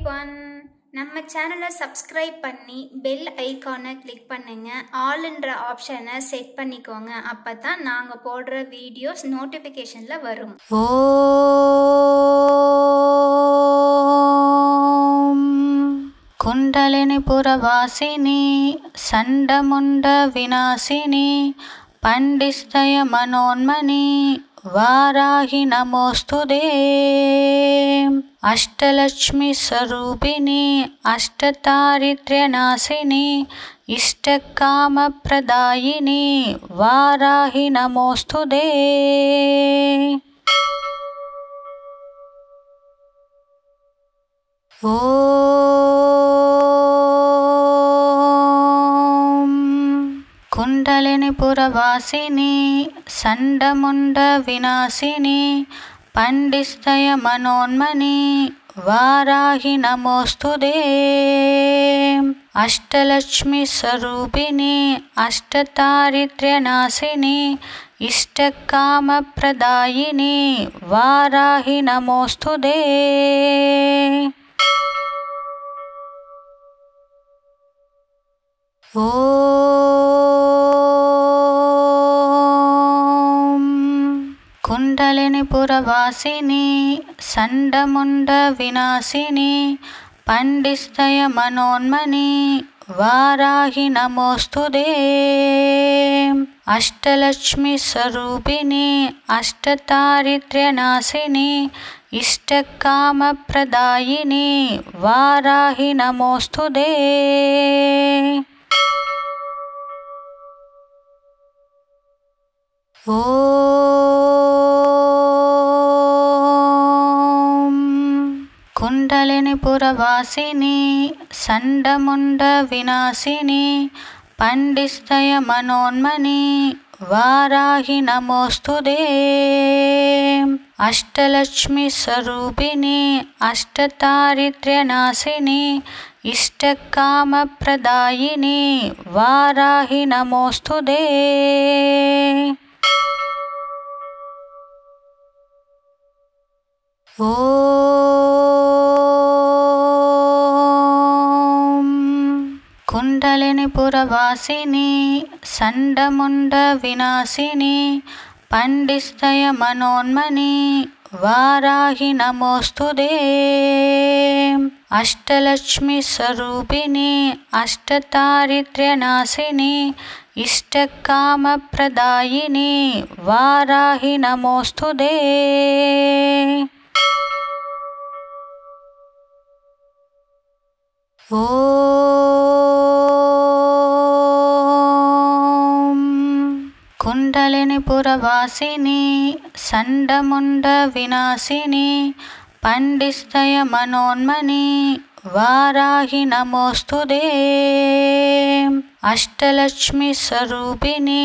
everyone. நம்ம சேனலை subscribe பண்ணி பெல் ஐகானை கிளிக் பண்ணுங்க. ஆல்ன்ற ஆப்ஷனை செட் பண்ணிக்கோங்க. அப்பதான் நாங்க போடுற வீடியோஸ் நோட்டிஃபிகேஷன்ல வரும். ஓம் குண்டலினி புரவாசினி சண்டமுண்ட விநாசினி పండిస్తయ మనోన్మని వారాహి నమోస్తుదే అష్టలక్ష్మి స్వరూపిణి అష్టదారిద్ర్యనాశిని ఇష్టకామప్రదాయిని వారాహి నమోస్తుదే కుండలిని పురవాసిని సండముండ వినాశిని పండిస్తయ మనోన్మని వారాహి నమోస్తుదే అష్టలక్ష్మి స్వరూపిణి అష్టదారిద్ర్యనాశిని ఇష్టకామప్రదాయిని వారాహి నమోస్తుదే కుండలిని పురవాసిని సండముండ వినాశిని పండిస్తయ మనోన్మని వారాహి నమోస్తుదే అష్టలక్ష్మి స్వరూపిణి అష్టదారిద్ర్యనాశిని ఇష్టకామప్రదాయిని వారాహి నమోస్తుదే కుండలిని పురవాసిని సండముండ వినాశిని పండిస్తయ మనోన్మని వారాహి నమోస్తుదే అష్టలక్ష్మి స్వరూపిణి అష్టదారిద్ర్యనాశిని ఇష్టకామప్రదాయిని వారాహి నమోస్తుదే కుండలిని పురవాసిని సండముండ వినాశిని పండిస్తయ మనోన్మని వారాహి నమోస్తుదే అష్టలక్ష్మి స్వరూపిణి అష్టదారిద్ర్యనాశిని ఇష్టకామప్రదాయిని వారాహి నమోస్తుదే కుండలిని పురవాసిని సండముండ వినాశిని పండిస్తయ మనోన్మని వారాహి నమోస్తుదే అష్టలక్ష్మి స్వరూపిణి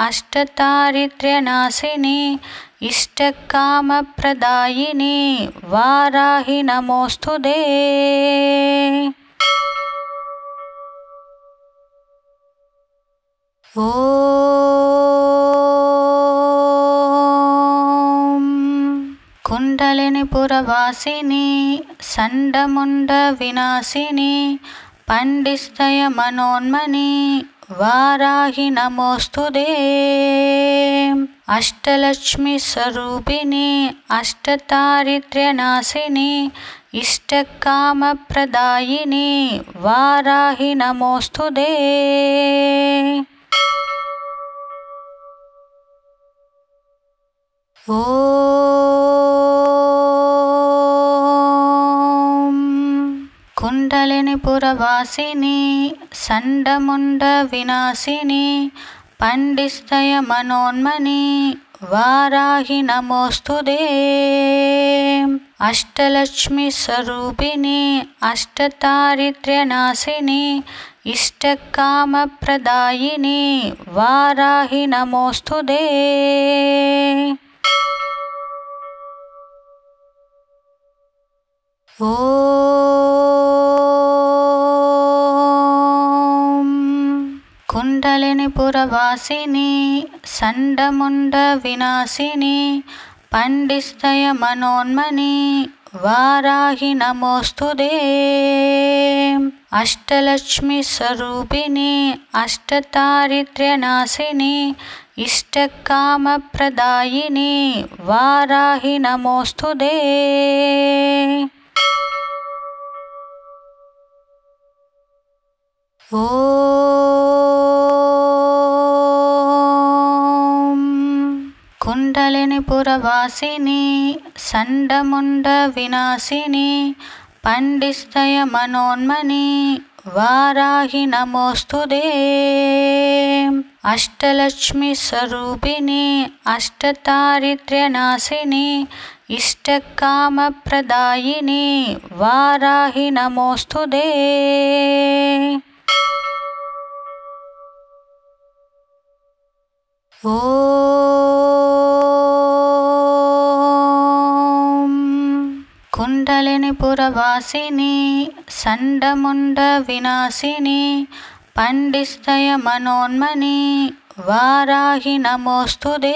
అష్టదారిద్ర్యనాశిని ఇష్టకామప్రదాయిని వారాహి నమోస్తుదే కుండలిని పురవాసిని సండముండ వినాశిని పండిస్తయ మనోన్మని వారాహి నమోస్తుదే అష్టలక్ష్మి స్వరూపిణి అష్టదారిద్ర్యనాశిని ఇష్టకామప్రదాయిని వారాహి నమోస్తుదే కుండలిని పురవాసిని సండముండ వినాశిని పండిస్తయ మనోన్మని వారాహి నమోస్తుదే అష్టలక్ష్మి స్వరూపిణి అష్టదారిద్ర్యనాశిని ఇష్టకామప్రదాయిని వారాహి నమోస్తుదే కుండలిని పురవాసిని సండముండ వినాశిని పండిస్తయ మనోన్మని वाराहि नमोऽस्तुते अष्टलक्ष्मी स्वरूपिणी अष्टदारिद्र्यनाशिनी इष्टकामप्रदायिनी वाराहि नमोऽस्तुते ॐ कुण्डलिनीपुरवासिनी चण्डमुण्डविनाशिनी पण्डिस्तयमनोन्मनी वाराहि नमोऽस्तुते अष्टलक्ष्मी स्वरूपिणी अष्टदारिद्र्यनाशिनी इष्टकामप्रदायिनी वाराहि नमोऽस्तुते ॐ कुण्डलिनीपुरवासिनी चण्डमुण्डविनाशिनी पण्डिस्तयमनोन्मनी वाराहि नमोऽस्तुते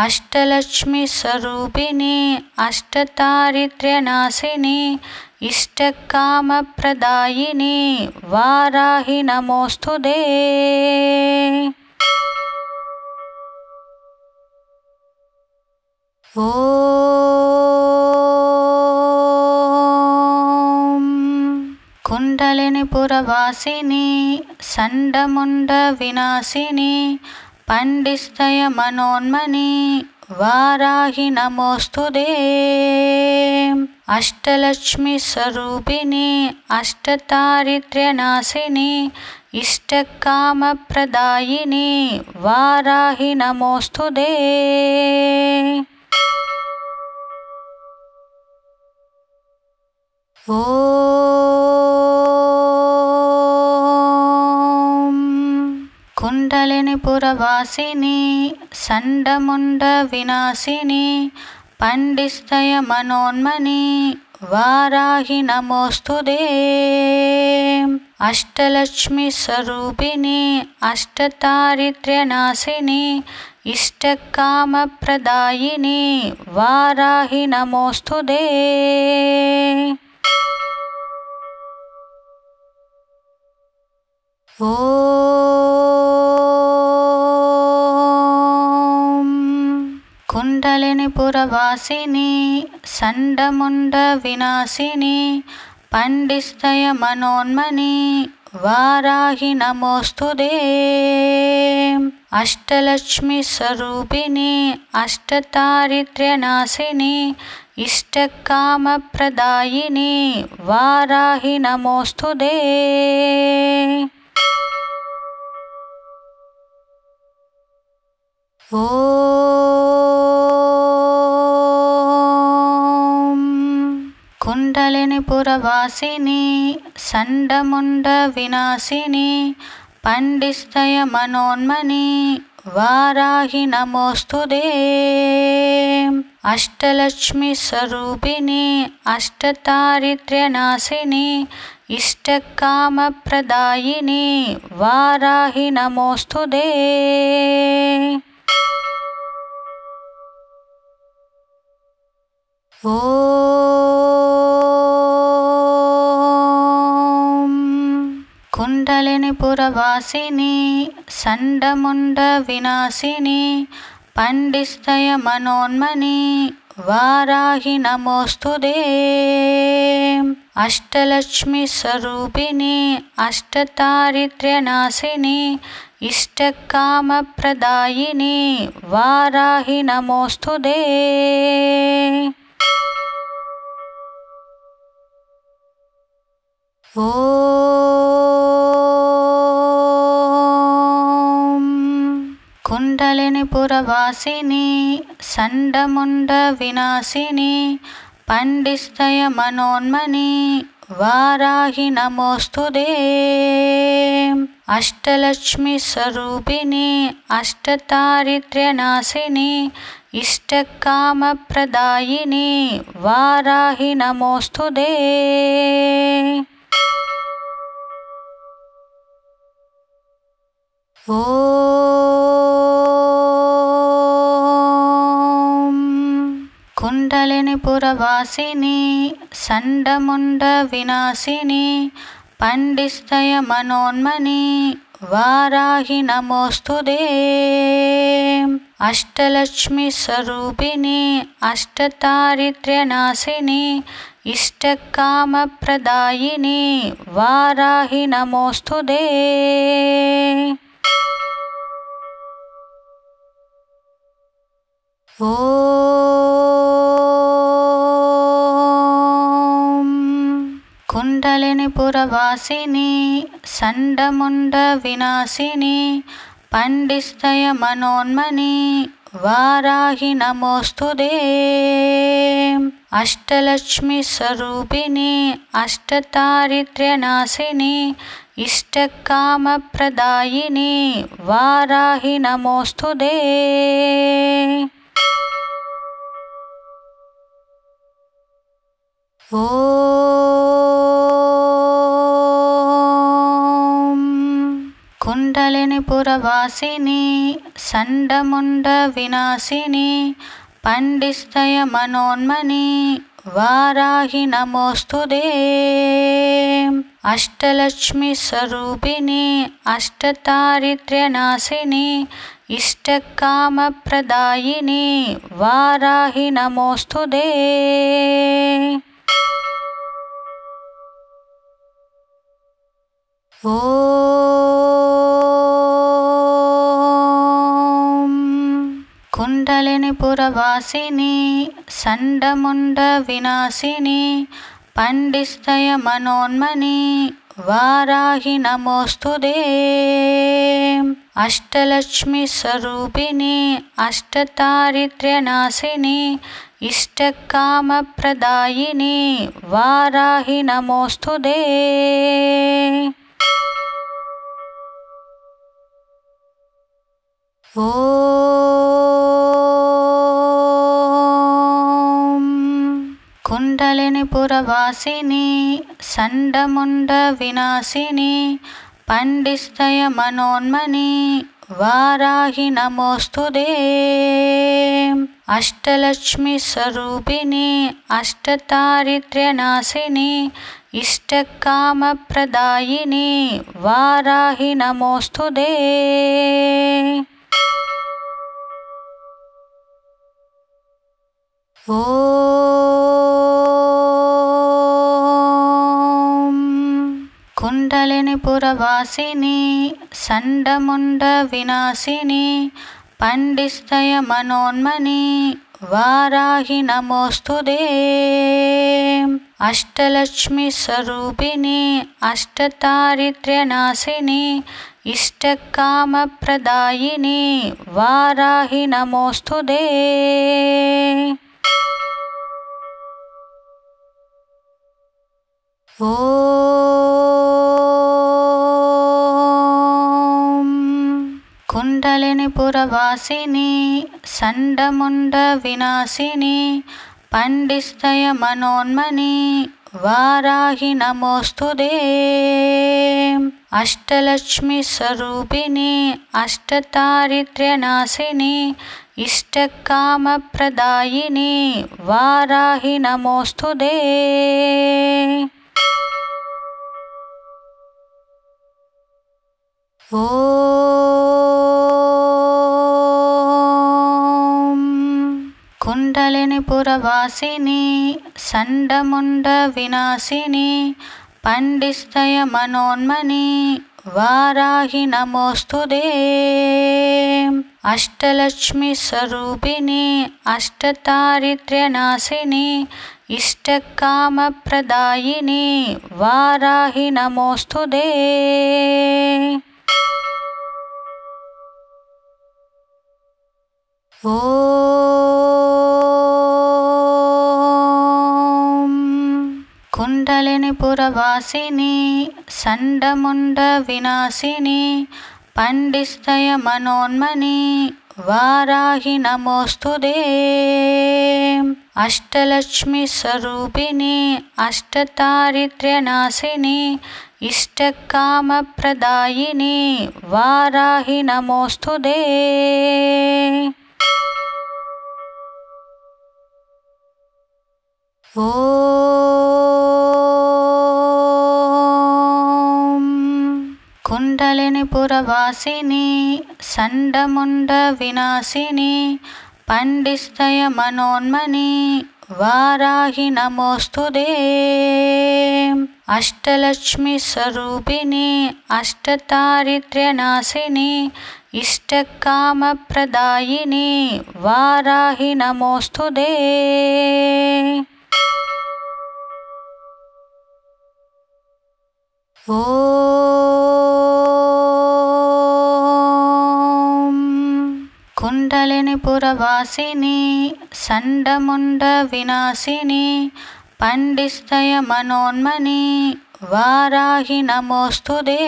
अष्टलक्ष्मी स्वरूपिणी अष्टदारिद्र्यनाशिनी इष्टकामप्रदायिनी वाराहि नमोऽस्तुते ॐ कुण्डलिनीपुरवासिनी चण्डमुण्डविनाशिनी पण्डिस्तयमनोन्मनी वाराहि नमोऽस्तुते अष्टलक्ष्मी स्वरूपिणी अष्टदारिद्र्यनाशिनी इष्टकामप्रदायिनी वाराहि नमोऽस्तुते ॐ कुण्डलिनीपुरवासिनी चण्डमुण्डविनाशिनी पण्डिस्तयमनोन्मनी वाराहि नमोऽस्तुते अष्टलक्ष्मी स्वरूपिणी अष्टदारिद्र्यनाशिनी इष्टकामप्रदायिनी वाराहि नमोऽस्तुते ॐ कुण्डलिनीपुरवासिनी चण्डमुण्डविनाशिनी पण्डिस्तयमनोन्मनी वाराहि नमोऽस्तुते अष्टलक्ष्मी स्वरूपिणी अष्टदारिद्र्यनाशिनी इष्टकामप्रदायिनी वाराहि नमोऽस्तुते ॐ कुण्डलिनीपुरवासिनी चण्डमुण्डविनाशिनी पण्डिस्तयमनोन्मनी वाराहि नमोऽस्तुते अष्टलक्ष्मी स्वरूपिणी अष्टदारिद्र्यनाशिनी इष्टकामप्रदायिनी वाराहि नमोऽस्तुते ॐ कुण्डलिनीपुरवासिनी चण्डमुण्डविनाशिनी पण्डिस्तयमनोन्मनी वाराहि नमोऽस्तुते अष्टलक्ष्मी स्वरूपिणी अष्टदारिद्र्यनाशिनी इष्टकामप्रदायिनी वाराहि नमोऽस्तुते ॐ कुण्डलिनीपुरवासिनी चण्डमुण्डविनाशिनी पण्डिस्तयमनोन्मनी वाराहि नमोऽस्तुते अष्टलक्ष्मी स्वरूपिणी अष्टदारिद्र्यनाशिनी इष्टकामप्रदायिनी वाराहि नमोऽस्तुते ॐ కుండలిని పురవాసిని సండముండ వినాశిని పండిస్తయ మనోన్మని వారాహి నమోస్తుదే అష్టలక్ష్మి స్వరూపిణి అష్టదారిద్ర్యనాశిని ఇష్టకామప్రదాయిని వారాహి నమోస్తుదే ఓం కుండలిని పురవాసిని సండముండ వినాశిని పండిస్తయ మనోన్మని వారాహి నమోస్తుదే అష్టలక్ష్మి స్వరూపిణి అష్టదారిద్ర్యనాశిని ఇష్టకామప్రదాయిని వారాహి నమోస్తుదే ఓం కుండలిని పురవాసిని సండముండ వినాశిని పండిస్తయ మనోన్మని వారాహి నమోస్తుదే అష్టలక్ష్మి స్వరూపిణి అష్టదారిద్ర్యనాశిని ఇష్టకామప్రదాయిని వారాహి నమోస్తుదే ఓం కుండలిని పురవాసిని సండముండ వినాశిని పండిస్తయ మనోన్మని వారాహి నమోస్తుదే అష్టలక్ష్మి స్వరూపిణి అష్టదారిద్ర్యనాశిని ఇష్టకామప్రదాయిని వారాహి నమోస్తుదే ఓం కుండలిని పురవాసిని సండముండ వినాశిని పండిస్తయ మనోన్మని వారాహి నమోస్తుదే అష్టలక్ష్మి స్వరూపిణి అష్టదారిద్ర్యనాశిని ఇష్టకామప్రదాయిని వారాహి నమోస్తుదే ఓం కుండలిని పురవాసిని సండముండ వినాశిని పండిస్తయ మనోన్మని వారాహి నమోస్తుదే అష్టలక్ష్మి స్వరూపిణి అష్టదారిద్ర్యనాశిని ఇష్టకామప్రదాయిని వారాహి నమోస్తుదే ఓం కుండలిని పురవాసిని సండముండ వినాశిని పండిస్తయ మనోన్మని వారాహి నమోస్తుదే అష్టలక్ష్మి స్వరూపిణి అష్టదారిద్ర్యనాశిని ఇష్టకామప్రదాయిని వారాహి నమోస్తుదే ఓం కుండలిని పురవాసిని సండముండ వినాశిని పండిస్తయ మనోన్మని వారాహి నమోస్తుదే అష్టలక్ష్మి స్వరూపిణి అష్టదారిద్ర్యనాశిని ఇష్టకామప్రదాయిని వారాహి నమోస్తుదే ఓం కుండలిని పురవాసిని సండముండ వినాశిని పండిస్తయ మనోన్మని వారాహి నమోస్తుదే అష్టలక్ష్మి స్వరూపిణి అష్టదారిద్ర్యనాశిని ఇష్టకామప్రదాయిని వారాహి నమోస్తుదే ఓం కుండలిని పురవాసిని సండముండ వినాశిని పండిస్తయ మనోన్మని వారాహి నమోస్తుదే అష్టలక్ష్మి స్వరూపిణి అష్టదారిద్ర్యనాశిని ఇష్టకామప్రదాయిని వారాహి నమోస్తుదే ఓం కుండలిని పురవాసిని సండముండ వినాశిని పండిస్తయ మనోన్మని వారాహి నమోస్తుదే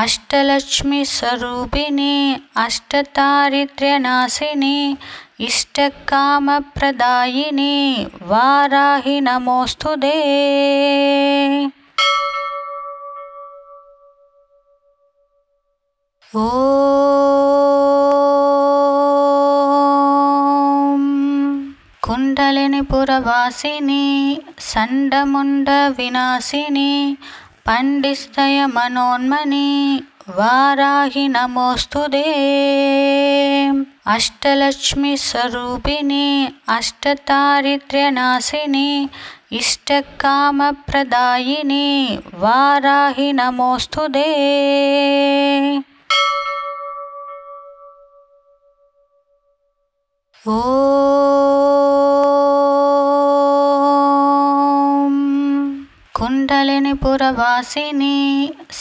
అష్టలక్ష్మి స్వరూపిణి అష్టదారిద్ర్యనాశిని ఇష్టకామప్రదాయిని వారాహి నమోస్తుదే ఓం కుండలిని పురవాసిని సండముండ వినాశిని పండిస్తయ మనోన్మని వారాహి నమోస్తుదే అష్టలక్ష్మి స్వరూపిణి అష్టదారిద్ర్యనాశిని ఇష్టకామప్రదాయిని వారాహి నమోస్తుదే ఓం కుండలిని పురవాసిని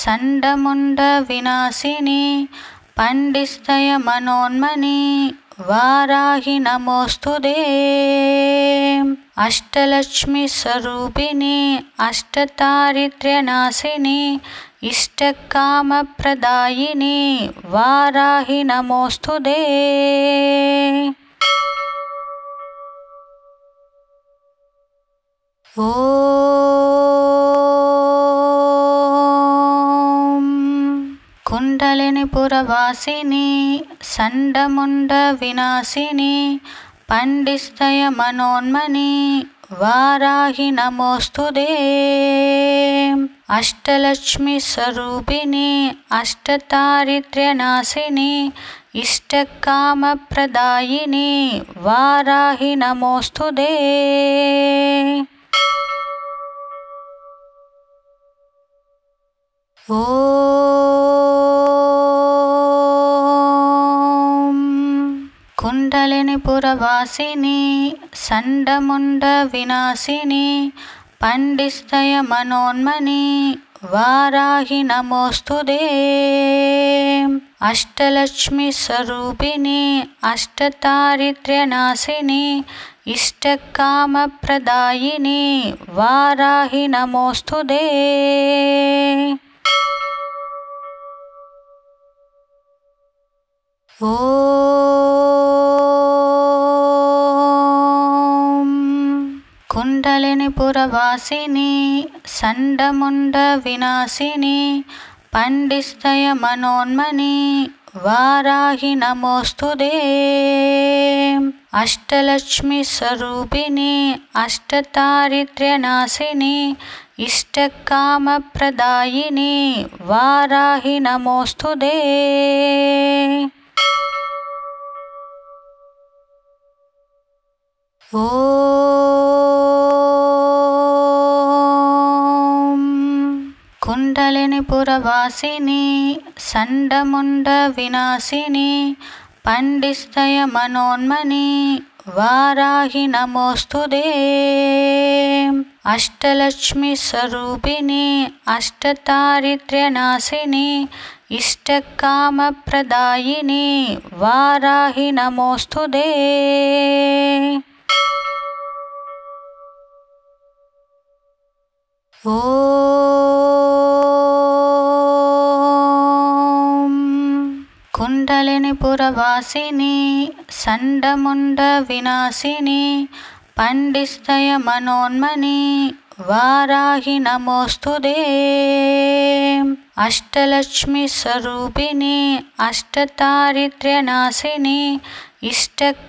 సండముండ వినాశిని పండిస్తయ మనోన్మని వారాహి నమోస్తుదే అష్టలక్ష్మి స్వరూపిణి అష్టదారిద్ర్యనాశిని ఇష్టకామప్రదాయిని వారాహి నమోస్తుదే ఓం కుండలిని పురవాసిని సండముండ వినాశిని పండిస్తయ మనోన్మని వారాహి నమోస్తుదే అష్టలక్ష్మి స్వరూపిణి అష్టదారిద్ర్యనాశిని ఇష్టకామప్రదాయిని వారాహి నమోస్తుదే ఓం కుండలిని పురవాసిని సండముండ వినాశిని పండిస్తయ మనోన్మని వారాహి నమోస్తుదే అష్టలక్ష్మి స్వరూపిణి అష్టదారిద్ర్యనాశిని ఇష్టకామప్రదాయిని వారాహి నమోస్తుదే ఓం కుండలిని పురవాసిని సండముండ వినాశిని పండిస్తయ మనోన్మని వారాహి నమోస్తుదే అష్టలక్ష్మి స్వరూపిణి అష్టదారిద్ర్యనాశిని ఇష్టకామప్రదాయిని వారాహి నమోస్తుదే ఓం కుండలిని పురవాసిని సండముండ వినాశిని పండిస్తయ మనోన్మని వారాహి నమోస్తుదే అష్టలక్ష్మి స్వరూపిణి అష్టదారిద్ర్యనాశిని ఇష్టకామప్రదాయిని వారాహి నమోస్తుదే ఓం కుండలిని పురవాసిని సండముండ వినాశిని పండిస్తయ మనోన్మని వారాహి నమోస్తుదే అష్టలక్ష్మి స్వరూపిణి అష్టదారిద్ర్యనాశిని इष्टकामप्रदायिनी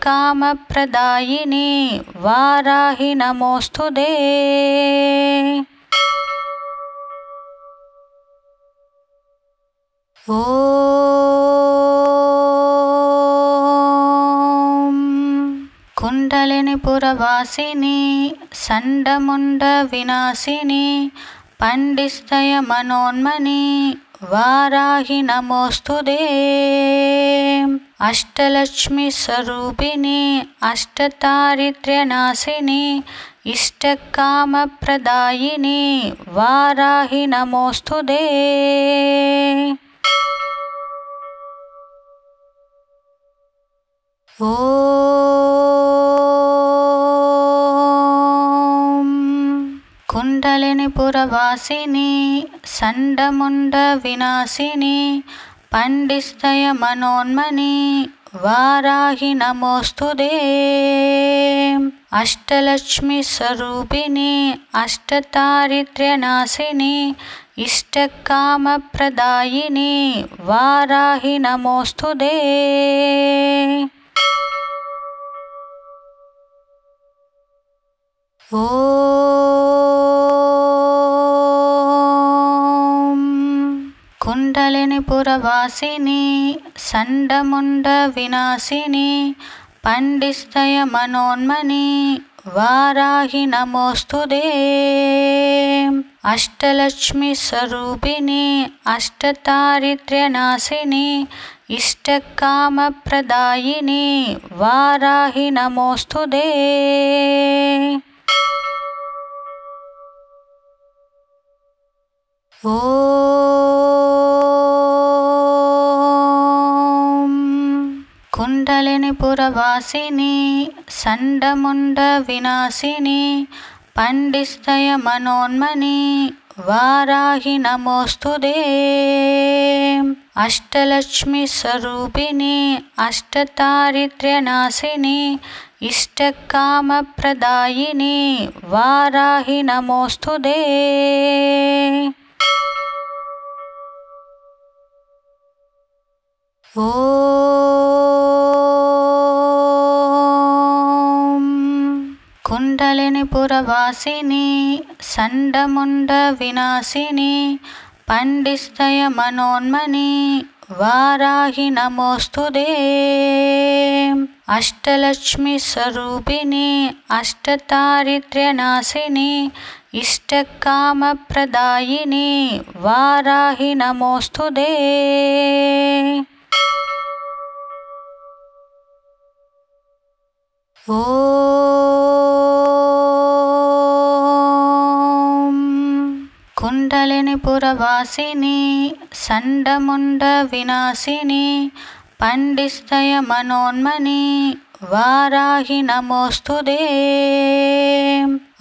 वाराहि नमोऽस्तुते। ॐ कुण्डलिनीपुरवासिनी चण्डमुण्डविनाशिनी पण्डितस्तयमनोन्मनी वाराहि नमोऽस्तुते। अष्टलक्ष्मीस्वरूपिणी अष्टदारिद्र्यनाशिनी इष्टकामप्रदायिनी वाराहि नमोऽस्तुते। ॐ कुण्डलिनीपुरवासिनी चण्डमुण्डविनाशिनी पण्डितस्तयमनोन्मनी वाराहि नमोऽस्तुते। अष्टलक्ष्मीस्वरूपिणी अष्टदारिद्र्यनाशिनी इष्टकामप्रदायिनी वाराहि नमोऽस्तुते। ॐ कुण्डलिनीपुरवासिनी चण्डमुण्डविनाशिनी पण्डितस्तयमनोन्मनी वाराहि नमोऽस्तुते। अष्टलक्ष्मीस्वरूपिणी अष्टदारिद्र्यनाशिनी इष्टकामप्रदायिनी वाराहि नमोऽस्तुते। ॐ कुण्डलिनीपुरवासिनी चण्डमुण्डविनाशिनी पण्डितस्तयमनोन्मनी वाराहि नमोऽस्तुते। अष्टलक्ष्मीस्वरूपिणी अष्टदारिद्र्यनाशिनी इष्टकामप्रदायिनी वाराहि नमोऽस्तुते। ॐ कुण्डलिनीपुरवासिनी चण्डमुण्डविनाशिनी पण्डितस्तयमनोन्मनी वाराहि नमोऽस्तुते। अष्टलक्ष्मीस्वरूपिणी अष्टदारिद्र्यनाशिनी इष्टकामप्रदायिनी वाराहि नमोऽस्तुते। ॐ कुण्डलिनीपुरवासिनी चण्डमुण्डविनाशिनी पण्डितस्तयमनोन्मनी वाराहि नमोऽस्तुते।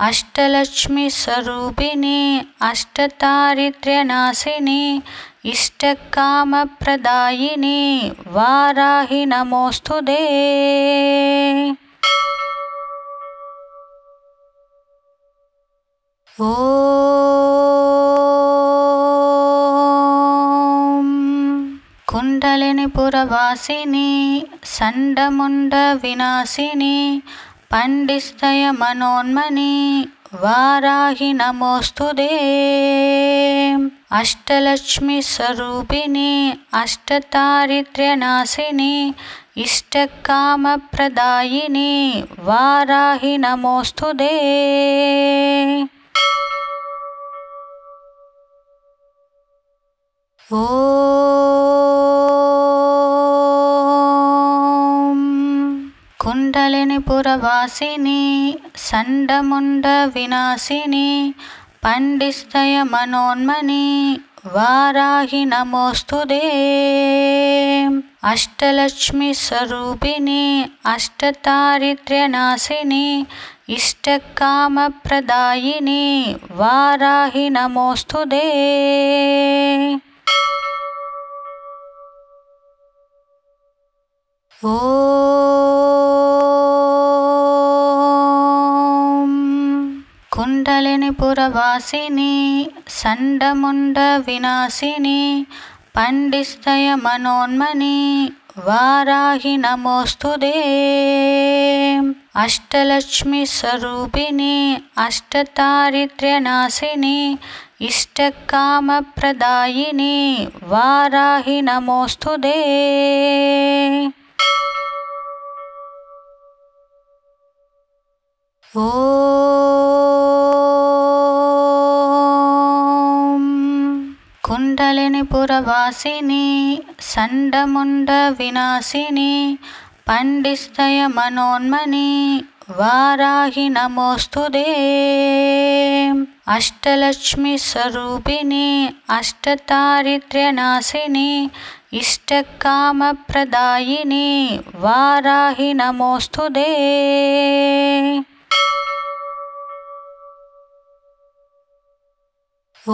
अष्टलक्ष्मीस्वरूपिणी अष्टदारिद्र्यनाशिनी इष्टकामप्रदायिनी वाराहि नमोऽस्तुते। ॐ कुण्डलिनीपुरवासिनी चण्डमुण्डविनाशिनी पण्डितस्तयमनोन्मनी वाराहि नमोऽस्तुते। अष्टलक्ष्मीस्वरूपिणी अष्टदारिद्र्यनाशिनी इष्टकामप्रदायिनी वाराहि नमोऽस्तुते। ॐ कुण्डलिनीपुरवासिनी चण्डमुण्डविनाशिनी पण्डितस्तयमनोन्मनी वाराहि नमोऽस्तुते। अष्टलक्ष्मीस्वरूपिणी अष्टदारिद्र्यनाशिनी इष्टकामप्रदायिनी वाराहि नमोऽस्तुते। ॐ कुण्डलिनीपुरवासिनी चण्डमुण्डविनाशिनी पण्डितस्तयमनोन्मनी वाराहि नमोऽस्तुते अष्टलक्ष्मी स्वरूपिणी अष्टदारिद्र्यनाशिनी इष्टकामप्रदायिनी वाराहि नमोऽस्तुते ॐ कुण्डलिनीपुरवासिनी चण्डमुण्डविनाशिनी पण्डिस्तय मनोन्मनी वाराहि नमोऽस्तुते अष्टलक्ष्मी स्वरूपिणी अष्टदारिद्र्यनाशिनी इष्टकामप्रदायिनी वाराहि नमोऽस्तुते ॐ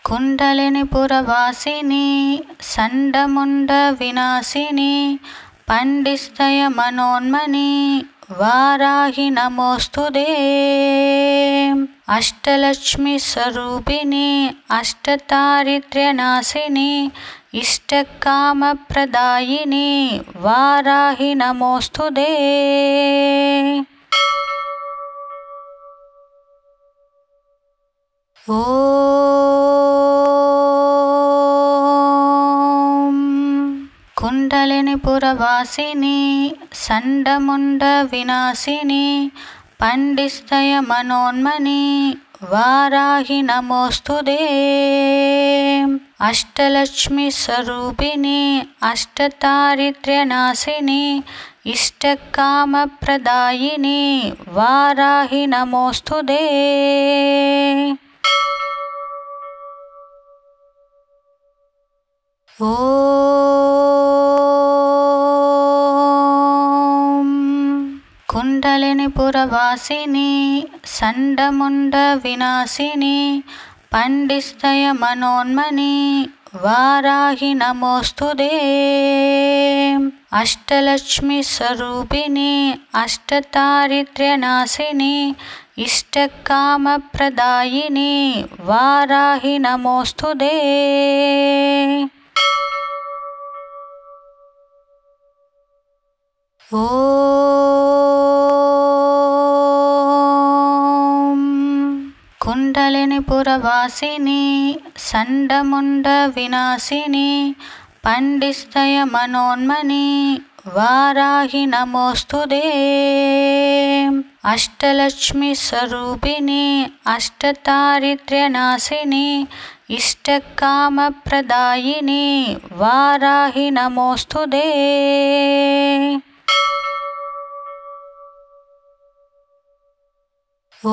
कुण्डलिनीपुरवासिनी चण्डमुण्डविनाशिनी पण्डिस्तय मनोन्मनी वाराहि नमोऽस्तुते अष्टलक्ष्मी स्वरूपिणी अष्टदारिद्र्यनाशिनी इष्टकामप्रदायिनी वाराहि नमोऽस्तुते ॐ कुण्डलिनीपुरवासिनी चण्डमुण्डविनाशिनी पण्डिस्तय मनोन्मनी वाराहि नमोऽस्तुते अष्टलक्ष्मी स्वरूपिणी अष्टदारिद्र्यनाशिनी इष्टकामप्रदायिनी वाराहि नमोऽस्तुते ॐ कुण्डलिनीपुरवासिनी चण्डमुण्डविनाशिनी पण्डिस्तय मनोन्मनी वाराहि नमोऽस्तुते अष्टलक्ष्मी स्वरूपिणी अष्टदारिद्र्यनाशिनी इष्टकामप्रदायिनी वाराहि नमोऽस्तुते ॐ कुण्डलिनीपुरवासिनी चण्डमुण्डविनाशिनी पण्डिस्तय मनोन्मनी वाराहि नमोऽस्तुते अष्टलक्ष्मी स्वरूपिणी अष्टदारिद्र्यनाशिनी इष्टकामप्रदायिनी वाराहि नमोऽस्तुते ॐ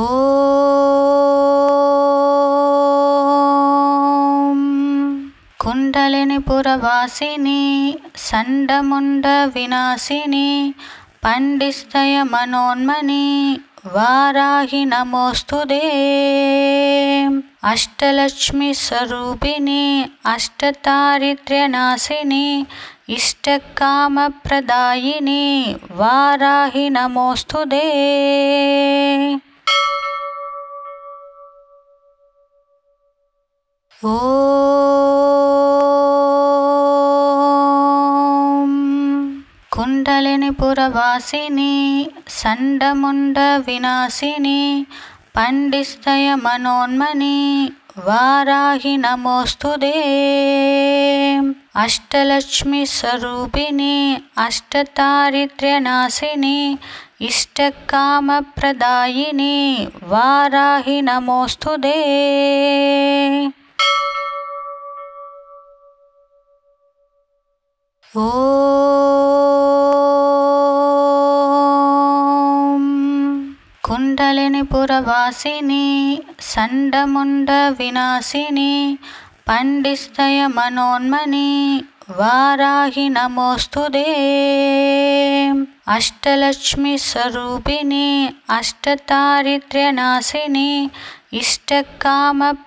कुण्डलिनीपुरवासिनी चण्डमुण्डविनाशिनी पण्डिस्तय मनोन्मनी वाराहि नमोऽस्तुते अष्टलक्ष्मी स्वरूपिणी अष्टदारिद्र्यनाशिनी इष्टकामप्रदायिनी वाराहि नमोऽस्तुते ॐ कुण्डलिनीपुरवासिनी चण्डमुण्डविनाशिनी पण्डिस्तय मनोन्मनी वाराहि नमोऽस्तुते अष्टलक्ष्मी स्वरूपिणी अष्टदारिद्र्यनाशिनी इष्टकामप्रदायिनी वाराहि नमोऽस्तुते ॐ कुण्डलिनीपुरवासिनी चण्डमुण्डविनाशिनी पण्डिस्तय मनोन्मनी वाराहि नमोऽस्तुते अष्टलक्ष्मी स्वरूपिणी अष्टदारिद्र्यनाशिनी इष्टकामप्रदायिनी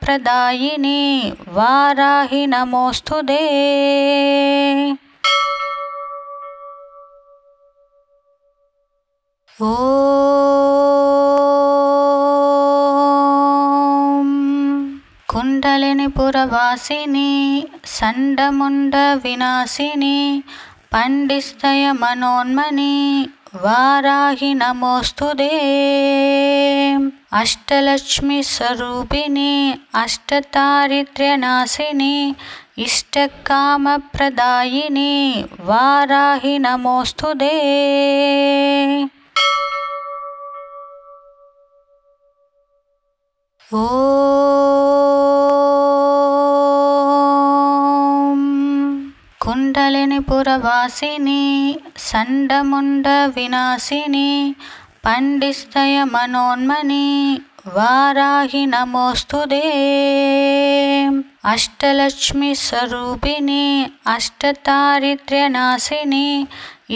वाराहि नमोऽस्तुते ॐ कुण्डलिनीपुरवासिनी కుండలిని పురవాసిని సండముండ వినాశిని పండిస్తయ మనోన్మని వారాహి నమోస్తుదే అష్టలక్ష్మి స్వరూపిణి అష్టదారిద్ర్యనాశిని ఇష్టకామప్రదాయిని వారాహి నమోస్తుదే ఓం కుండలిని పురవాసిని సండముండ వినాశిని పండిస్తయ మనోన్మని వారాహి నమోస్తుదే అష్టలక్ష్మి స్వరూపిణి అష్టదారిద్ర్యనాశిని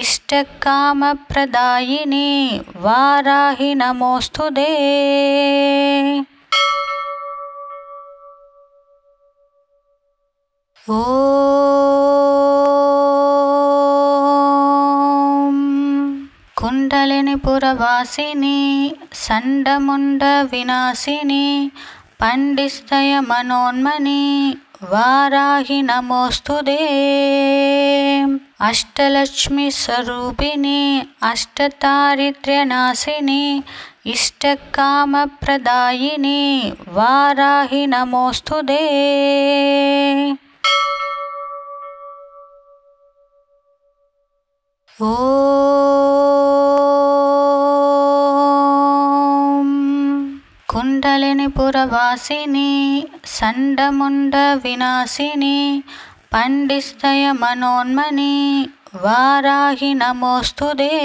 ఇష్టకామప్రదాయిని వారాహి నమోస్తుదే ఓం కుండలిని పురవాసిని సండముండ వినాశిని పండిస్తయ మనోన్మని వారాహి నమోస్తుదే అష్టలక్ష్మి స్వరూపిణి అష్టదారిద్ర్యనాశిని ఇష్టకామప్రదాయిని వారాహి నమోస్తుదే ఓం కుండలిని పురవాసిని సండముండ వినాశిని పండిస్తయ మనోన్మని వారాహి నమోస్తుదే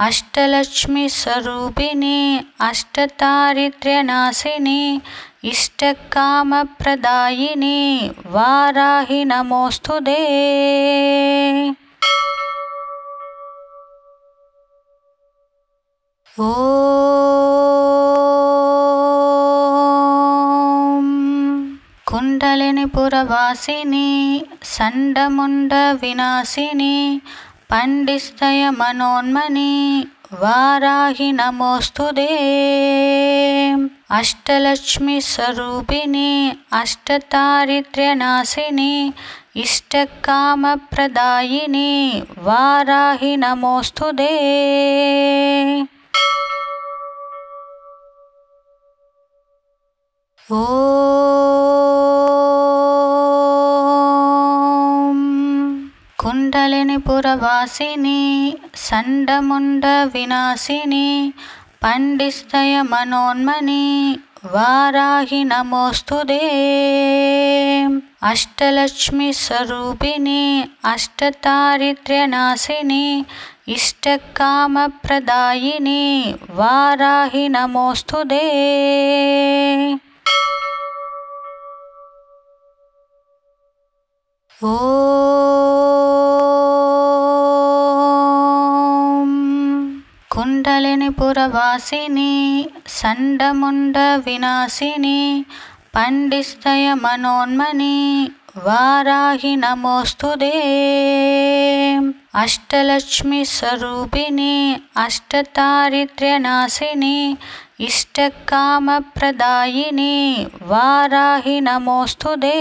అష్టలక్ష్మి స్వరూపిణి అష్టదారిద్ర్యనాశిని ఇష్టకామప్రదాయిని వారాహి నమోస్తుదే ఓం కుండలిని పురవాసిని సండముండ వినాశిని పండిస్తయ మనోన్మని వారాహి నమోస్తుదే అష్టలక్ష్మి స్వరూపిణి అష్టదారిద్ర్యనాశిని ఇష్టకామప్రదాయిని వారాహి నమోస్తుదే ఓం కుండలిని పురవాసిని సండముండ వినాశిని పండిస్తయ మనోన్మని వారాహి నమోస్తుదే అష్టలక్ష్మి స్వరూపిణి అష్టదారిద్ర్యనాశిని ఇష్టకామప్రదాయిని వారాహి నమోస్తుదే ఓం కుండలిని పురవాసిని సండముండ వినాశిని పండిస్తయ మనోన్మని వారాహి నమోస్తుదే అష్టలక్ష్మి స్వరూపిణి అష్టదారిద్ర్యనాశిని ఇష్టకామప్రదాయిని వారాహి నమోస్తుదే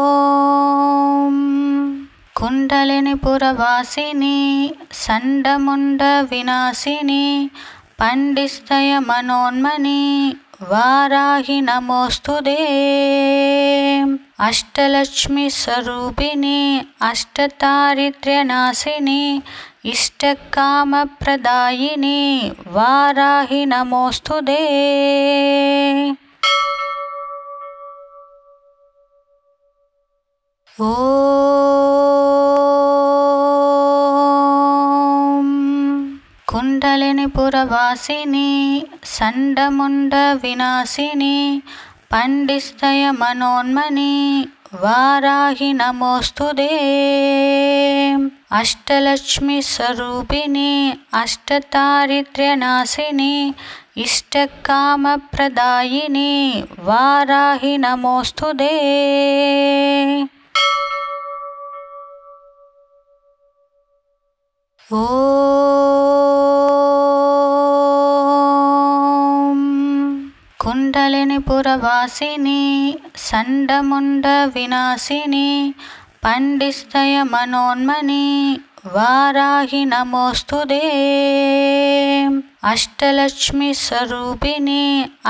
ఓం కుండలిని పురవాసిని సండముండ వినాశిని పండిస్తయ మనోన్మని వారాహి నమోస్తుదే అష్టలక్ష్మి స్వరూపిణి అష్టదారిద్ర్యనాశిని ఇష్టకామప్రదాయిని వారాహి నమోస్తుదే ఓం కుండలిని పురవాసిని సండముండ వినాశిని పండిస్తయ మనోన్మని వారాహి నమోస్తుదే అష్టలక్ష్మి స్వరూపిణి అష్టదారిద్ర్యనాశిని ఇష్టకామప్రదాయిని వారాహి నమోస్తుదే ఓం కుండలిని పురవాసిని సండముండ వినాశిని పండిస్తయ మనోన్మని వారాహి నమోస్తుదే అష్టలక్ష్మి స్వరూపిణి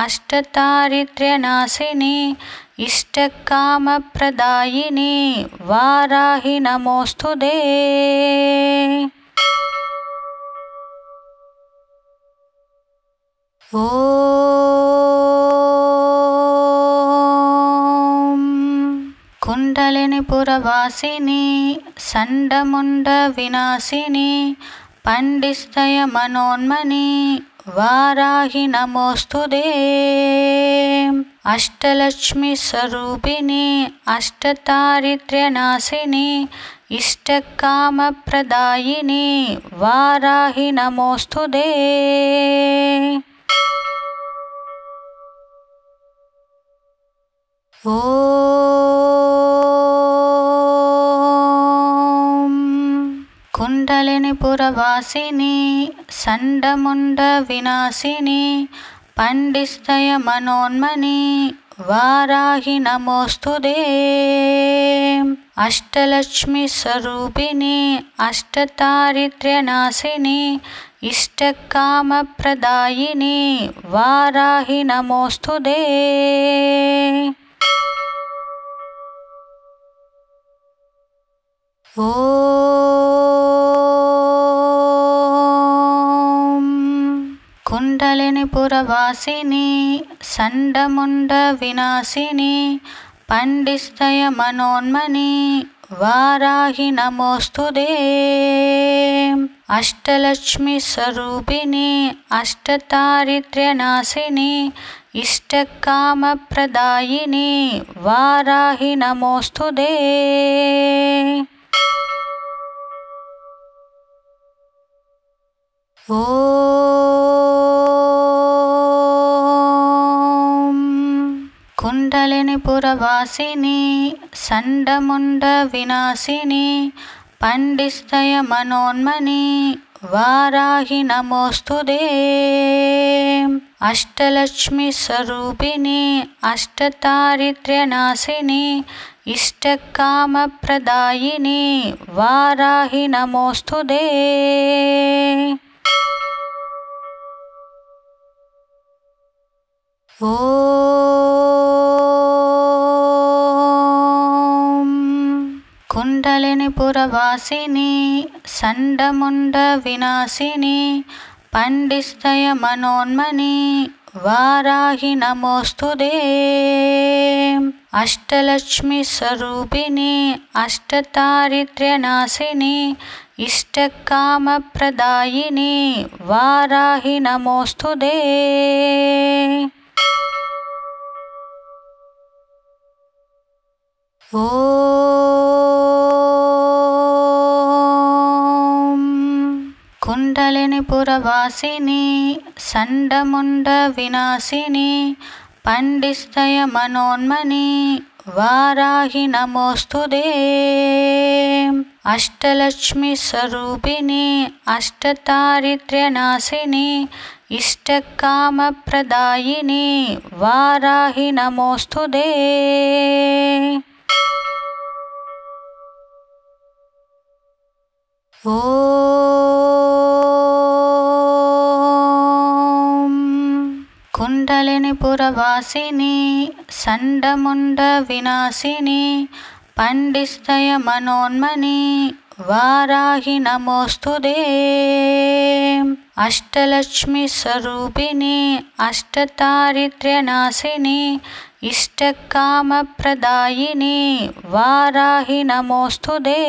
అష్టదారిద్ర్యనాశిని ఇష్టకామప్రదాయిని వారాహి నమోస్తుదే ఓం కుండలిని పురవాసిని సండముండ వినాశిని పండిస్తయ మనోన్మని వారాహి నమోస్తుదే అష్టలక్ష్మి స్వరూపిణి అష్టదారిద్ర్యనాశిని ఇష్టకామప్రదాయిని వారాహి నమోస్తుదే ఓం కుండలిని పురవాసిని సండముండ వినాశిని పండిస్తయ మనోన్మని వారాహి నమోస్తుదే అష్టలక్ష్మి స్వరూపిణి అష్టదారిద్ర్యనాశిని ఇష్టకామప్రదాయిని వారాహి నమోస్తుదే ఓం కుండలిని పురవాసిని సండముండ వినాశిని పండిస్తయ మనోన్మని వారాహి నమోస్తుదే అష్టలక్ష్మి స్వరూపిణి అష్టదారిద్ర్యనాశిని ఇష్టకామప్రదాయిని వారాహి నమోస్తుదే ఓం కుండలిని పురవాసిని సండముండ వినాశిని పండిస్తయ మనోన్మని వారాహి నమోస్తుదే అష్టలక్ష్మి స్వరూపిణి అష్టదారిద్ర్యనాశిని ఇష్టకామప్రదాయిని వారాహి నమోస్తుదే ఓం కుండలిని పురవాసిని సండముండ వినాశిని పండిస్తయ మనోన్మని వారాహి నమోస్తుదే అష్టలక్ష్మి స్వరూపిణి అష్టదారిద్ర్యనాశిని ఇష్టకామప్రదాయిని వారాహి నమోస్తుదే ఓం కుండలిని పురవాసిని సండముండ వినాశిని పండిస్తయ మనోన్మని వారాహి నమోస్తుదే అష్టలక్ష్మి స్వరూపిణి అష్టదారిద్ర్యనాశిని ఇష్టకామప్రదాయిని వారాహి నమోస్తుదే ఓం కుండలిని పురవాసిని సండముండ వినాశిని పండిస్తయ మనోన్మని వారాహి నమోస్తుదే అష్టలక్ష్మి స్వరూపిణి అష్టదారిద్ర్యనాశిని ఇష్టకామప్రదాయిని వారాహి నమోస్తుదే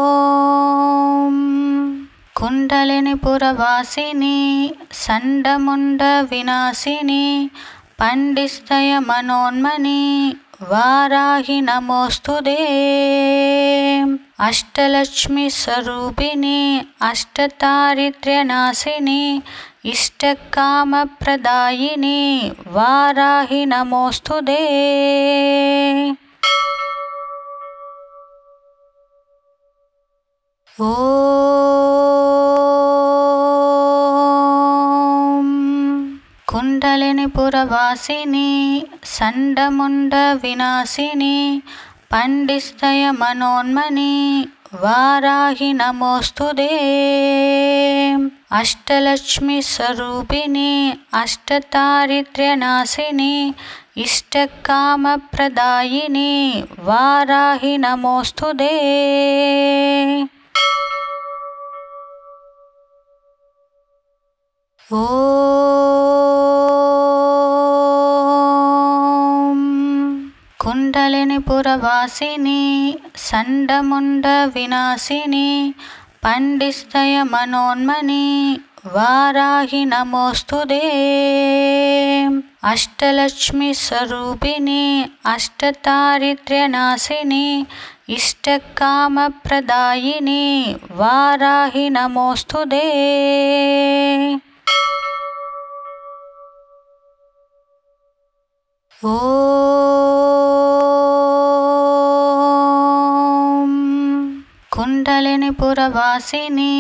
ఓం కుండలిని పురవాసిని సండముండ వినాశిని పండిస్తయ మనోన్మని వారాహి నమోస్తుదే అష్టలక్ష్మి స్వరూపిణి అష్టదారిద్ర్యనాశిని इष्टकामप्रदायिनी वाराहि नमोऽस्तुते। ॐ कुण्डलिनीपुरवासिनी चण्डमुण्डविनाशिनी पण्डितस्तयमनोन्मनी वाराहि नमोऽस्तुते। अष्टलक्ष्मीस्वरूपिणी अष्टदारिद्र्यनाशिनी इष्टकामप्रदायिनी वाराहि नमोऽस्तुते। ॐ कुण्डलिनीपुरवासिनी चण्डमुण्डविनाशिनी पण्डितस्तयमनोन्मनी वाराहि नमोऽस्तुते। अष्टलक्ष्मीस्वरूपिणी अष्टदारिद्र्यनाशिनी इष्टकामप्रदायिनी वाराहि नमोऽस्तुते। ॐ कुण्डलिनीपुरवासिनी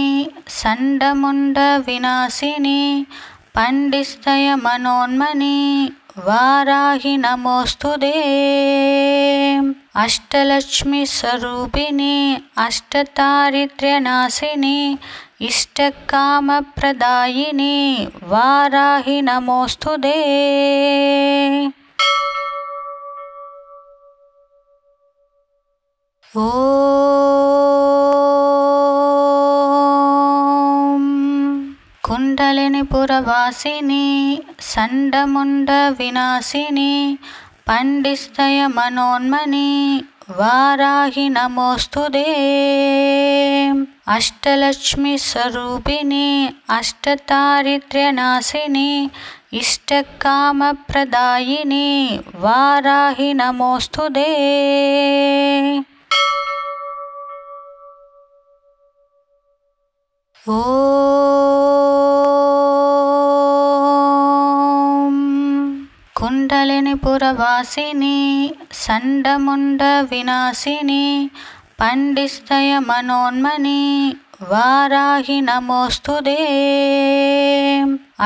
चण्डमुण्डविनाशिनी पण्डितस्तयमनोन्मनी वाराहि नमोऽस्तुते। अष्टलक्ष्मीस्वरूपिणी अष्टदारिद्र्यनाशिनी इष्टकामप्रदायिनी वाराहि नमोऽस्तुते। ॐ कुण्डलिनीपुरवासिनी चण्डमुण्डविनाशिनी पण्डितस्तयमनोन्मनी वाराहि नमोऽस्तुते। अष्टलक्ष्मीस्वरूपिणी अष्टदारिद्र्यनाशिनी इष्टकामप्रदायिनी वाराहि नमोऽस्तुते। ॐ कुण्डलिनीपुरवासिनी चण्डमुण्डविनाशिनी पण्डितस्तयमनोन्मनी वाराहि नमोऽस्तुते।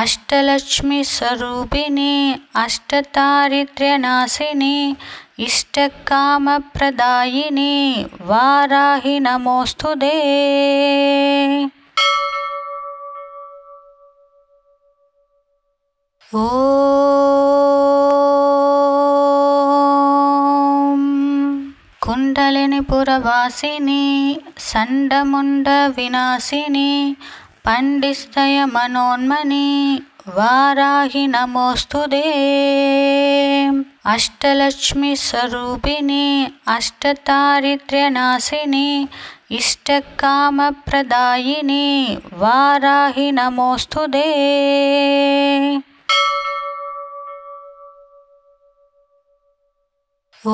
अष्टलक्ष्मीस्वरूपिणी अष्टदारिद्र्यनाशिनी इष्टकामप्रदायिनी वाराहि नमोऽस्तुते। ॐ कुण्डलिनीपुरवासिनी चण्डमुण्डविनाशिनी पण्डितस्तयमनोन्मनी वाराहि नमोऽस्तुते। अष्टलक्ष्मीस्वरूपिणी अष्टदारिद्र्यनाशिनी इष्टकामप्रदायिनी वाराहि नमोऽस्तुते। ॐ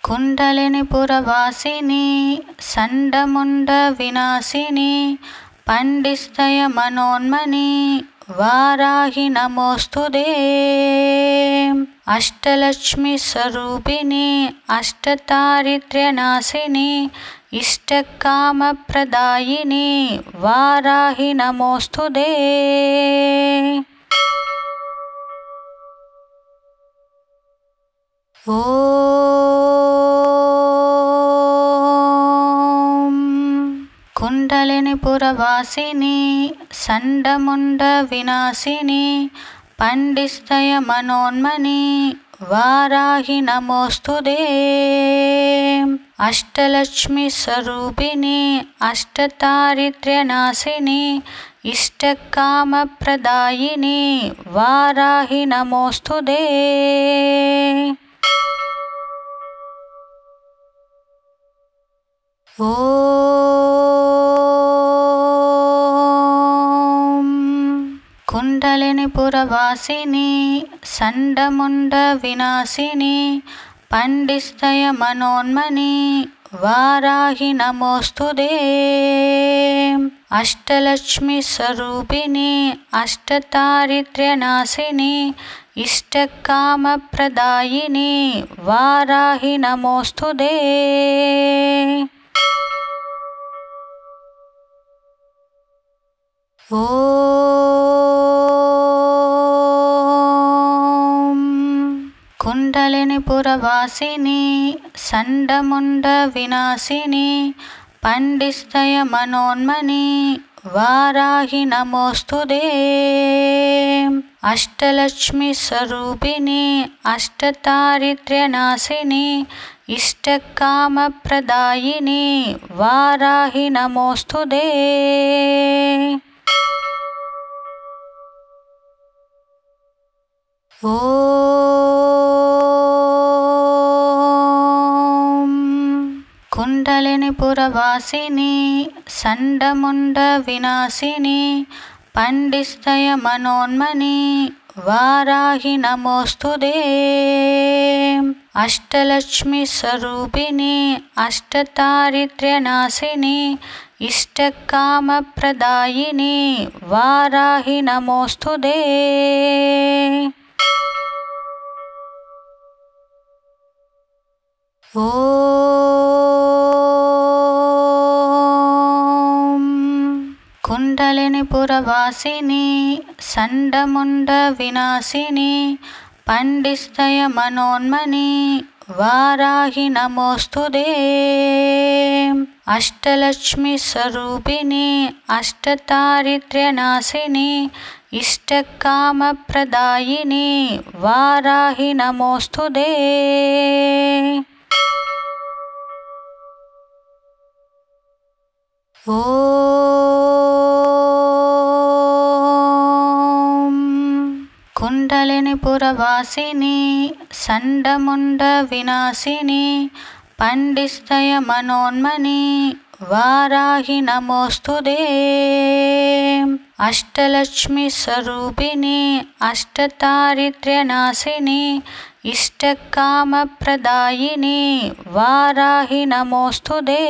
कुण्डलिनीपुरवासिनी चण्डमुण्डविनाशिनी पण्डितस्तयमनोन्मनी वाराहि नमोऽस्तुते। अष्टलक्ष्मीस्वरूपिणी अष्टदारिद्र्यनाशिनी इष्टकामप्रदायिनी वाराहि नमोऽस्तुते। ॐ कुण्डलिनीपुरवासिनी चण्डमुण्डविनाशिनी पण्डितस्तयमनोन्मनी वाराहि नमोऽस्तुते। अष्टलक्ष्मीस्वरूपिणी अष्टदारिद्र्यनाशिनी इष्टकामप्रदायिनी वाराहि नमोऽस्तुते। ॐ कुण्डलिनीपुरवासिनी चण्डमुण्डविनाशिनी पण्डितस्तयमनोन्मनी वाराहि नमोऽस्तुते अष्टलक्ष्मी स्वरूपिणी अष्टदारिद्र्यनाशिनी इष्टकामप्रदायिनी वाराहि नमोऽस्तुते ॐ कुण्डलिनीपुरवासिनी चण्डमुण्डविनाशिनी पण्डिस्तय मनोन्मनी वाराहि नमोऽस्तुते अष्टलक्ष्मी स्वरूपिणी अष्टदारिद्र्यनाशिनी इष्टकामप्रदायिनी वाराहि नमोऽस्तुते ॐ कुण्डलिनीपुरवासिनी चण्डमुण्डविनाशिनी पण्डिस्तय मनोन्मनी वाराहि नमोऽस्तुते अष्टलक्ष्मी स्वरूपिणी अष्टदारिद्र्यनाशिनी इष्टकामप्रदायिनी वाराहि नमोऽस्तुते ॐ कुण्डलिनीपुरवासिनी चण्डमुण्डविनाशिनी पण्डिस्तय मनोन्मनी वाराहि नमोऽस्तुते अष्टलक्ष्मी स्वरूपिणी अष्टदारिद्र्यनाशिनी इष्टकामप्रदायिनी वाराहि नमोऽस्तुते ॐ कुण्डलिनीपुरवासिनी चण्डमुण्डविनाशिनी पण्डिस्तय मनोन्मनी वाराहि नमोऽस्तुते अष्टलक्ष्मी स्वरूपिणी अष्टदारिद्र्यनाशिनी इष्टकामप्रदायिनी वाराहि नमोऽस्तुते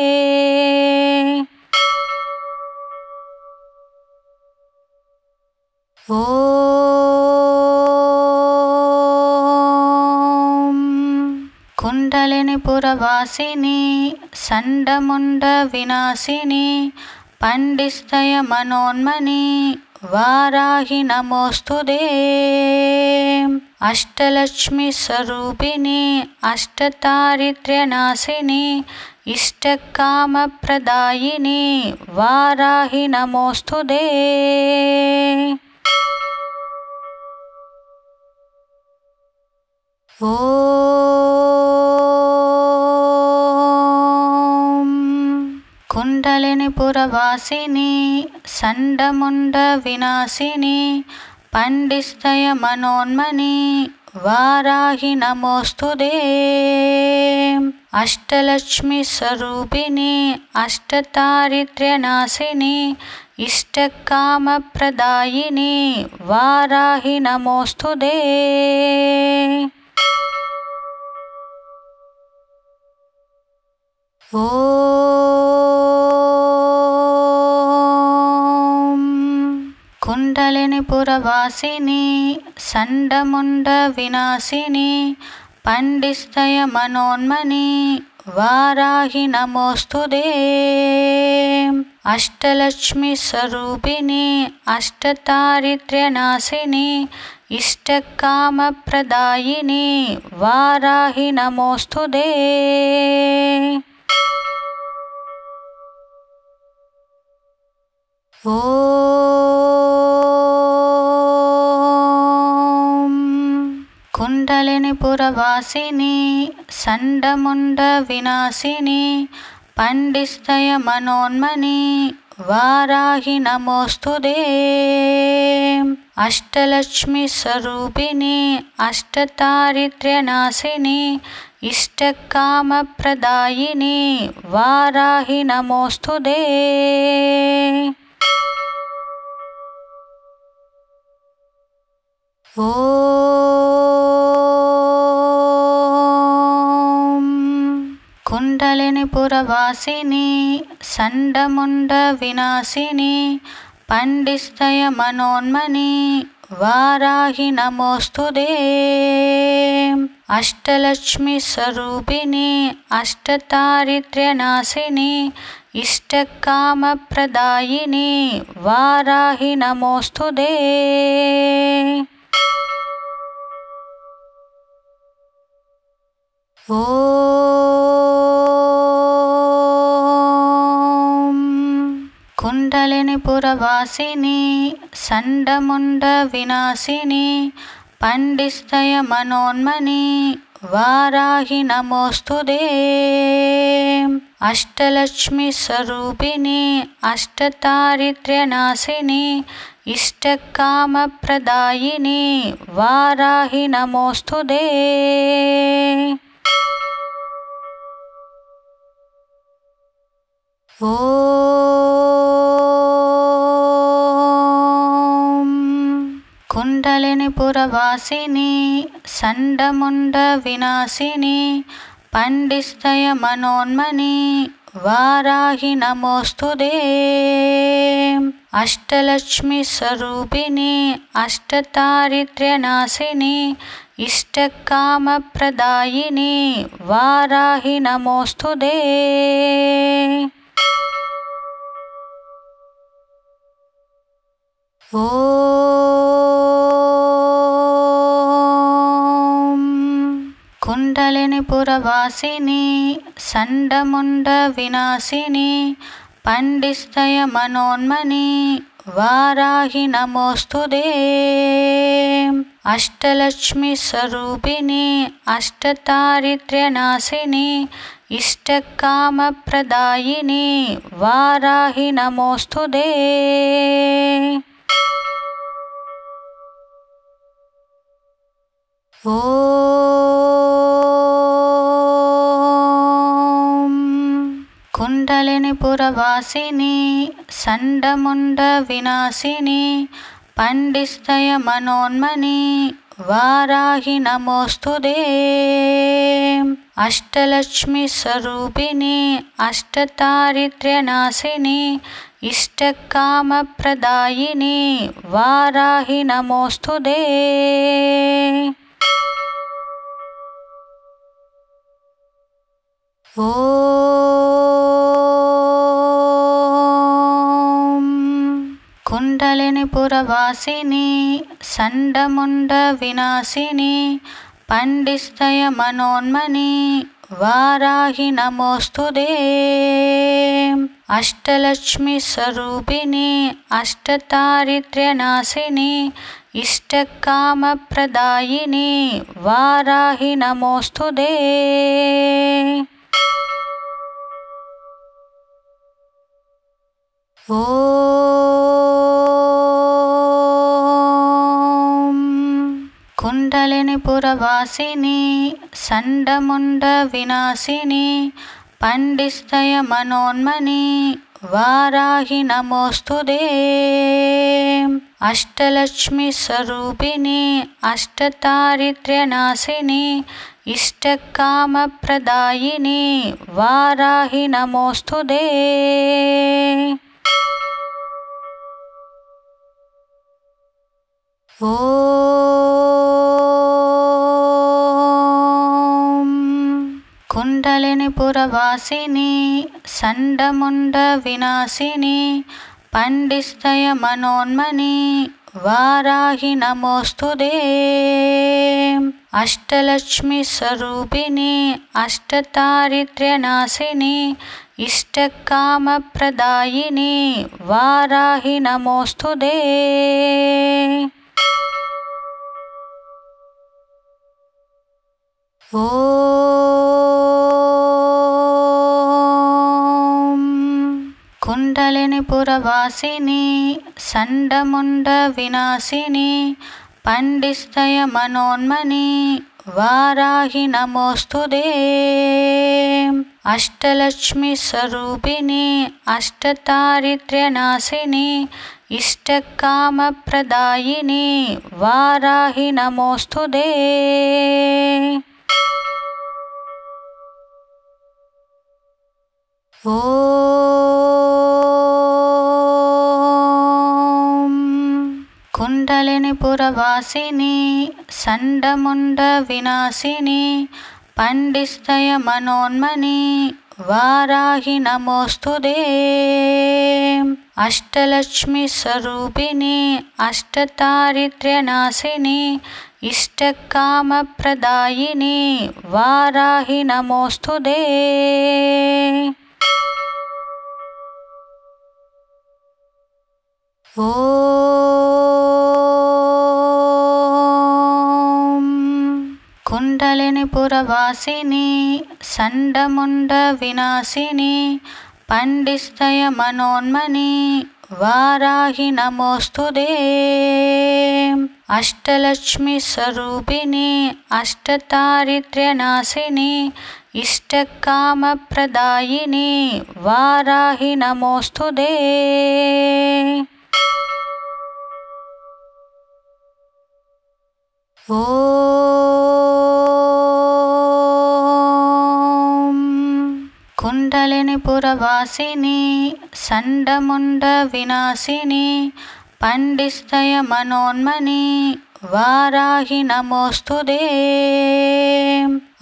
ॐ कुण्डलिनीपुरवासिनी चण्डमुण्डविनाशिनी पण्डिस्तय मनोन्मनी वाराहि नमोऽस्तुते अष्टलक्ष्मी स्वरूपिणी अष्टदारिद्र्यनाशिनी इष्टकामप्रदायिनी वाराहि नमोऽस्तुते ॐ कुण्डलिनीपुरवासिनी चण्डमुण्डविनाशिनी पण्डिस्तय मनोन्मनी वाराहि नमोऽस्तुते अष्टलक्ष्मी स्वरूपिणी अष्टदारिद्र्यनाशिनी इष्टकामप्रदायिनी वाराहि नमोऽस्तुते ॐ कुण्डलिनीपुरवासिनी चण्डमुण्डविनाशिनी पण्डिस्तय मनोन्मनी वाराहि नमोऽस्तुते अष्टलक्ष्मी स्वरूपिणी अष्टदारिद्र्यनाशिनी इष्टकामप्रदायिनी वाराहि नमोऽस्तुते ॐ कुण्डलिनीपुरवासिनी चण्डमुण्डविनाशिनी पण्डिस्तय मनोन्मनी वाराहि नमोऽस्तुते अष्टलक्ष्मी स्वरूपिणी अष्टदारिद्र्यनाशिनी इष्टकामप्रदायिनी वाराहि नमोऽस्तुते ॐ कुण्डलिनीपुरवासिनी కుండలిని పురవాసిని సండముండ వినాశిని పండిస్తయ మనోన్మని వారాహి నమోస్తుదే అష్టలక్ష్మి స్వరూపిణి అష్టదారిద్ర్యనాశిని ఇష్టకామప్రదాయిని వారాహి నమోస్తుదే ఓం కుండలిని పురవాసిని సండముండ వినాశిని పండిస్తయ మనోన్మని వారాహి నమోస్తుదే అష్టలక్ష్మి స్వరూపిణి అష్టదారిద్ర్యనాశిని ఇష్టకామప్రదాయిని వారాహి నమోస్తుదే ఓం కుండలిని పురవాసిని సండముండ వినాశిని పండిస్తయ మనోన్మని వారాహి నమోస్తుదే అష్టలక్ష్మి స్వరూపిణి అష్టదారిద్ర్యనాశిని ఇష్టకామప్రదాయిని వారాహి నమోస్తుదే ఓం కుండలిని పురవాసిని సండముండ వినాశిని పండిస్తయ మనోన్మని వారాహి నమోస్తుదే అష్టలక్ష్మి స్వరూపిణి అష్టదారిద్ర్యనాశిని ఇష్టకామప్రదాయిని వారాహి నమోస్తుదే ఓం కుండలిని పురవాసిని సండముండ వినాశిని పండిస్తయ మనోన్మని వారాహి నమోస్తుదే అష్టలక్ష్మి స్వరూపిణి అష్టదారిద్ర్యనాశిని ఇష్టకామప్రదాయిని వారాహి నమోస్తుదే ఓం కుండలిని పురవాసిని సండముండ వినాశిని పండిస్తయ మనోన్మని వారాహి నమోస్తుదే అష్టలక్ష్మి స్వరూపిణి అష్టదారిద్ర్యనాశిని ఇష్టకామప్రదాయిని వారాహి నమోస్తుదే ఓం కుండలిని పురవాసిని సండముండ వినాశిని పండిస్తయ మనోన్మని వారాహి నమోస్తుదే అష్టలక్ష్మి స్వరూపిణి అష్టదారిద్ర్యనాశిని ఇష్టకామప్రదాయిని వారాహి నమోస్తుదే ఓం కుండలిని పురవాసిని సండముండ వినాశిని పండిస్తయ మనోన్మని వారాహి నమోస్తుదే అష్టలక్ష్మి స్వరూపిణి అష్టదారిద్ర్యనాశిని ఇష్టకామప్రదాయిని వారాహి నమోస్తుదే ఓం కుండలిని పురవాసిని సండముండ వినాశిని పండిస్తయ మనోన్మని వారాహి నమోస్తుదే అష్టలక్ష్మి స్వరూపిణి అష్టదారిద్ర్యనాశిని ఇష్టకామప్రదాయిని వారాహి నమోస్తుదే ఓం కుండలిని పురవాసిని సండముండ వినాశిని పండిస్తయ మనోన్మని వారాహి నమోస్తుదే అష్టలక్ష్మి స్వరూపిణి అష్టదారిద్ర్యనాశిని ఇష్టకామప్రదాయిని వారాహి నమోస్తుదే ఓం కుండలిని పురవాసిని సండముండ వినాశిని పండిస్తయ మనోన్మని వారాహి నమోస్తుదే అష్టలక్ష్మి స్వరూపిణి అష్టదారిద్ర్యనాశిని ఇష్టకామప్రదాయిని వారాహి నమోస్తుదే ఓం కుండలిని పురవాసిని సండముండ వినాశిని పండిస్తయ మనోన్మని వారాహి నమోస్తుదే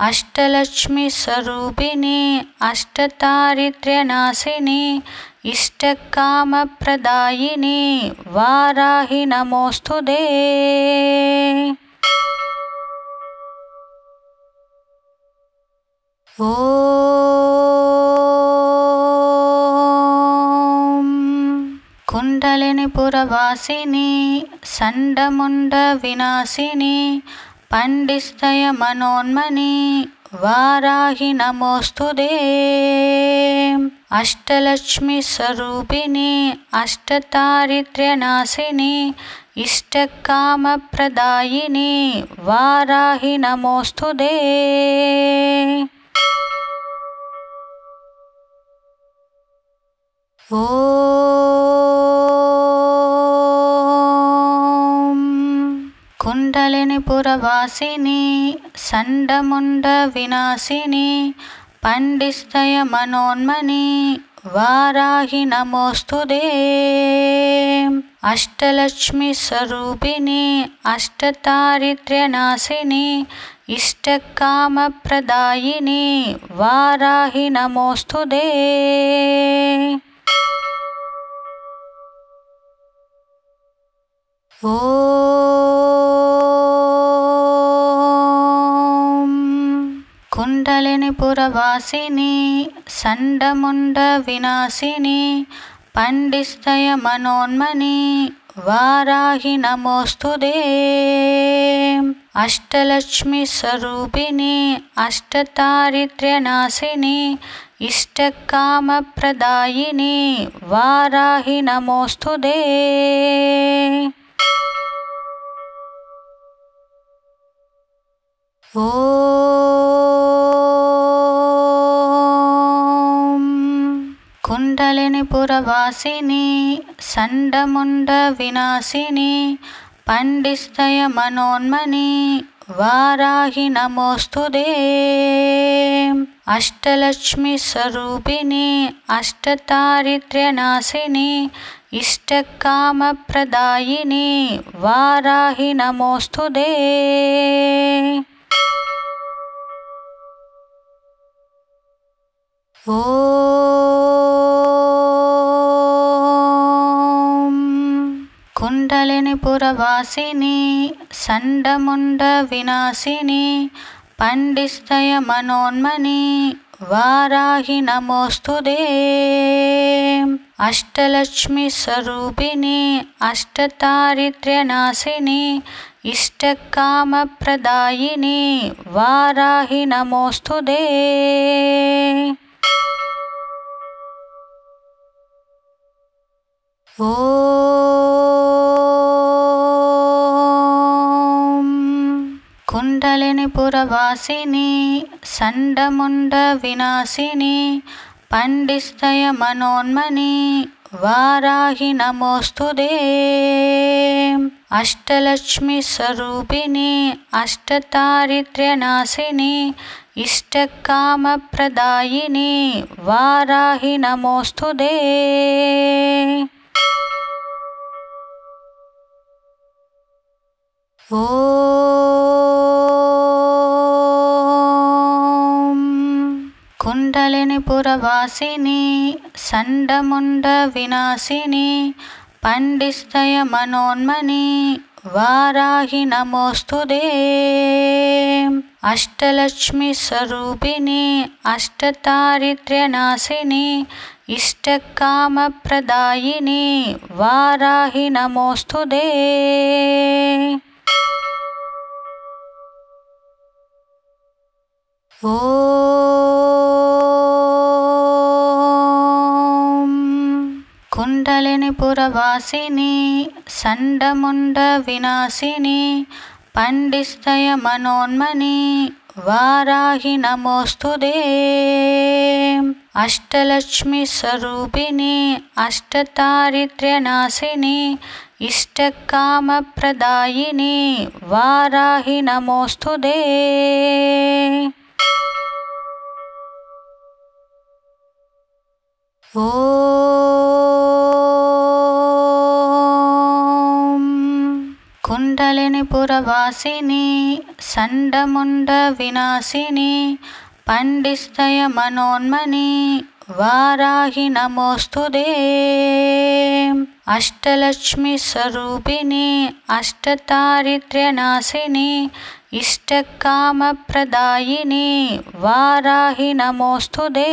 అష్టలక్ష్మి స్వరూపిణి అష్టదారిద్ర్యనాశిని ఇష్టకామప్రదాయిని వారాహి నమోస్తుదే ఓం కుండలిని పురవాసిని సండముండ వినాశిని పండిస్తయ మనోన్మని వారాహి నమోస్తుదే అష్టలక్ష్మి స్వరూపిణి అష్టదారిద్ర్యనాశిని ఇష్టకామప్రదాయిని వారాహి నమోస్తుదే ఓం కుండలిని పురవాసిని సండముండ వినాశిని పండిస్తయ మనోన్మని వారాహి నమోస్తుదే అష్టలక్ష్మి స్వరూపిణి అష్టదారిద్ర్యనాశిని ఇష్టకామప్రదాయిని వారాహి నమోస్తుదే ఓం కుండలిని పురవాసిని సండముండ వినాశిని పండిస్తయ మనోన్మని వారాహి నమోస్తుదే అష్టలక్ష్మి స్వరూపిణి అష్టదారిద్ర్యనాశిని ఇష్టకామప్రదాయిని వారాహి నమోస్తుదే ఓం కుండలిని పురవాసిని సండముండ వినాశిని పండిస్తయ మనోన్మని వారాహి నమోస్తుదే అష్టలక్ష్మి స్వరూపిణి అష్టదారిద్ర్యనాశిని ఇష్టకామప్రదాయిని వారాహి నమోస్తుదే ఓం కుండలిని పురవాసిని సండముండ వినాశిని పండిస్తయ మనోన్మని వారాహి నమోస్తుదే అష్టలక్ష్మి స్వరూపిణి అష్టదారిద్ర్యనాశిని ఇష్టకామప్రదాయిని వారాహి నమోస్తుదే ఓం కుండలిని పురవాసిని సండముండ వినాశిని పండిస్తయ మనోన్మని వారాహి నమోస్తుదే అష్టలక్ష్మి స్వరూపిణి అష్టదారిద్ర్యనాశిని इष्टकामप्रदायिनी वाराहि नमोऽस्तुते। ॐ कुण्डलिनीपुरवासिनी चण्डमुण्डविनाशिनी पण्डितस्तयमनोन्मनी वाराहि नमोऽस्तुते। अष्टलक्ष्मीस्वरूपिणी अष्टदारिद्र्यनाशिनी इष्टकामप्रदायिनी वाराहि नमोऽस्तुते। ॐ कुण्डलिनीपुरवासिनी चण्डमुण्डविनाशिनी पण्डितस्तयमनोन्मनी वाराहि नमोऽस्तुते। अष्टलक्ष्मीस्वरूपिणी अष्टदारिद्र्यनाशिनी इष्टकामप्रदायिनी वाराहि नमोऽस्तुते। ॐ कुण्डलिनीपुरवासिनी चण्डमुण्डविनाशिनी पण्डितस्तयमनोन्मनी वाराहि नमोऽस्तुते। अष्टलक्ष्मीस्वरूपिणी अष्टदारिद्र्यनाशिनी इष्टकामप्रदायिनी वाराहि नमोऽस्तुते।